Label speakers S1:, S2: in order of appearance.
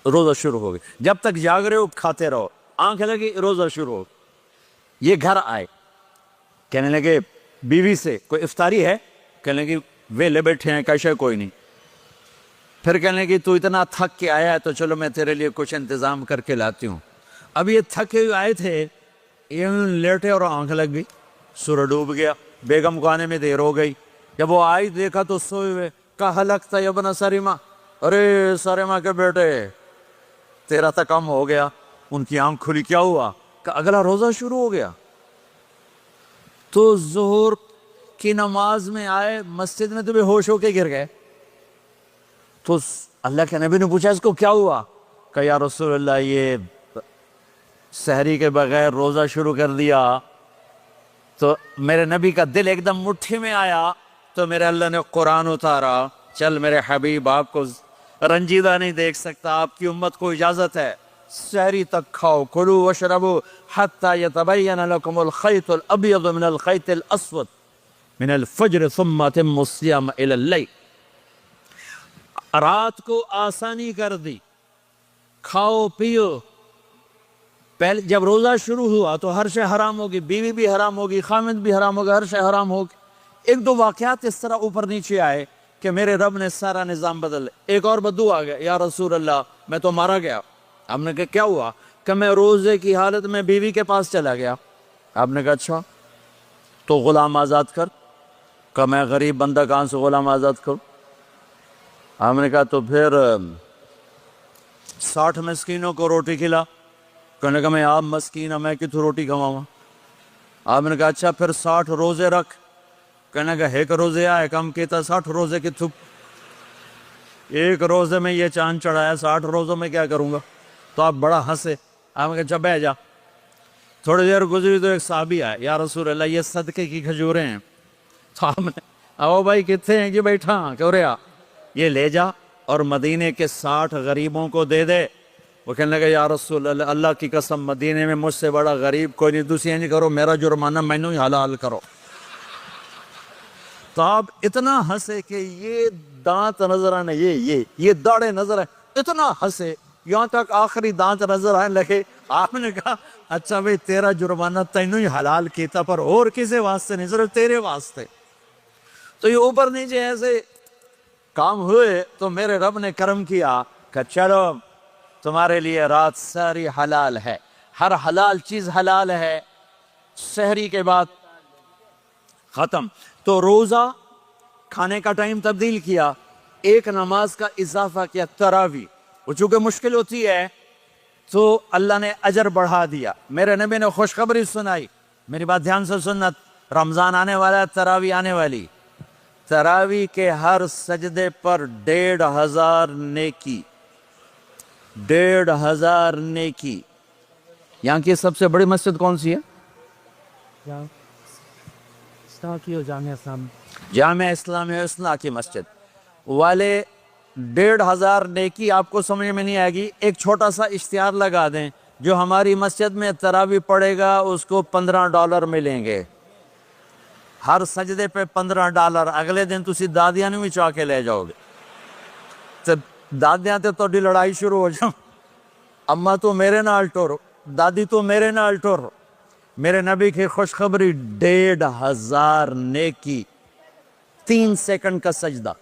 S1: روزہ شروع ہو گیا، جب تک جاگ رہے ہو کھاتے رہو، آنکھ لگی روزہ شروع ہو۔ یہ گھر آئے، کہنے لگے بیوی سے کوئی افطاری ہے؟ کہنے لگے ویلے بیٹھے ہیں، کیسے کوئی نہیں۔ پھر کہنے لگے تو اتنا تھک کے آیا ہے تو چلو میں تیرے لیے کچھ انتظام کر کے لاتی ہوں۔ اب یہ تھکے ہوئے آئے تھے، یہ لیٹے اور آنکھ لگ گئی، سورج ڈوب گیا، بیگم کو آنے میں دیر ہو گئی۔ جب وہ آئی دیکھا تو سوئے ہوئے، کہا لگتا ہے ابن سریمہ، ارے سریمہ کے بیٹے تیرا تو کم ہو گیا۔ ان کی آنکھ کھلی، کیا ہوا؟ کہ اگلا روزہ شروع ہو گیا۔ تو ظہر کی نماز میں آئے مسجد میں تو بے ہوش ہو کے گر گئے۔ تو اللہ کے نبی نے پوچھا اس کو کیا ہوا؟ کہ یا رسول اللہ یہ سحری کے بغیر روزہ شروع کر دیا۔ تو میرے نبی کا دل ایک دم مٹھی میں آیا، تو میرے اللہ نے قرآن اتارا، چل میرے حبیب آپ کو رنجیدہ نہیں دیکھ سکتا، آپ کی امت کو اجازت ہے سحری تک کھاؤ، کلوا واشربوا حتی یتبین لکم الخیط الابیض من الخیط الاسود من الفجر ثم اتموا الصیام الی اللیل۔ رات کو آسانی کر دی، کھاؤ پیو۔ پہلے جب روزہ شروع ہوا تو ہر شے حرام ہوگی، بیوی بھی حرام ہوگی، خامد بھی حرام ہوگا، ہر شے حرام ہوگی۔ ایک دو واقعات اس طرح اوپر نیچے آئے کہ میرے رب نے سارا نظام بدل۔ ایک اور بدو آ گیا، یا رسول اللہ میں تو مارا گیا۔ آپ نے کہا کیا ہوا؟ کہ میں روزے کی حالت میں بیوی کے پاس چلا گیا۔ آپ نے کہا اچھا تو غلام آزاد کر۔ کہ میں غریب بندہ کہاں سے غلام آزاد کروں؟ آپ نے کہا تو پھر 60 مسکینوں کو روٹی کھلا۔ کہنے کا میں آپ مسکین ہوں، میں کتوں روٹی کھواؤں؟ آپ نے کہا اچھا پھر 60 روزے رکھ۔ کہنے کا ایک روزے آئے کم کیتا 60 روزے کی تھک، ایک روزے میں یہ چاند چڑھایا، 60 روزوں میں کیا کروں گا؟ تو آپ بڑا ہنسے۔ آپ نے کہا اچھا بیٹھ جا۔ تھوڑی دیر گزری تو ایک صحابی آئے، یا رسول اللہ یہ صدقے کی کھجوریں ہیں۔ تو آپ نے او بھائی کتنے ہیں؟ کہ بیٹھا کیوں رہا، یہ لے جا اور مدینے کے 60 غریبوں کو دے دے۔ وہ کہنے لگا یا رسول اللہ اللہ کی قسم مدینے میں مجھ سے بڑا غریب کوئی نہیں، دوسری نہیں کرو، میرا جرمانہ مینوں ہی حلال کرو۔ تو آپ اتنا ہنسے کہ یہ دانت نظر آنے، یہ داڑے نظر آئے، اتنا ہنسے یہاں تک آخری دانت نظر آنے لگے۔ آپ نے کہا اچھا بھئی تیرا جرمانہ تینوں ہی حلال کیتا، پر اور کسی واسطے نہیں، صرف تیرے واسطے۔ تو یہ اوپر نیچے ایسے کام ہوئے تو میرے رب نے کرم کیا کہ چلو تمہارے لیے رات ساری حلال ہے، ہر حلال چیز حلال ہے۔ سحری کے بعد ختم۔ تو روزہ کھانے کا ٹائم تبدیل کیا، ایک نماز کا اضافہ کیا، تراویح۔ وہ چونکہ مشکل ہوتی ہے تو اللہ نے اجر بڑھا دیا۔ میرے نبی نے خوشخبری سنائی، میری بات دھیان سے سننا، رمضان آنے والا ہے، تراویح آنے والی۔ تراویح کے ہر سجدے پر 1500 نیکی، 1500 نیکی۔ یہاں کی سب سے بڑی مسجد کون سی ہے؟ جامعہ اسلامیہ حسنہ کی مسجد والے 1500 نیکی آپ کو سمجھ میں نہیں آئے گی۔ ایک چھوٹا سا اشتہار لگا دیں، جو ہماری مسجد میں تراویح پڑھے گا اس کو $15 ملیں گے، ہر سجدے پہ $15۔ اگلے دن تسی دادیاں نے بھی چاہ کے لے جاؤ گے، دادیاں تے تو لڑائی شروع ہو جاؤ، اماں تو میرے نال ٹور، دادی تو میرے نال ٹور۔ میرے نبی کی خوشخبری 1500 نیکی، 3 سیکنڈ کا سجدہ۔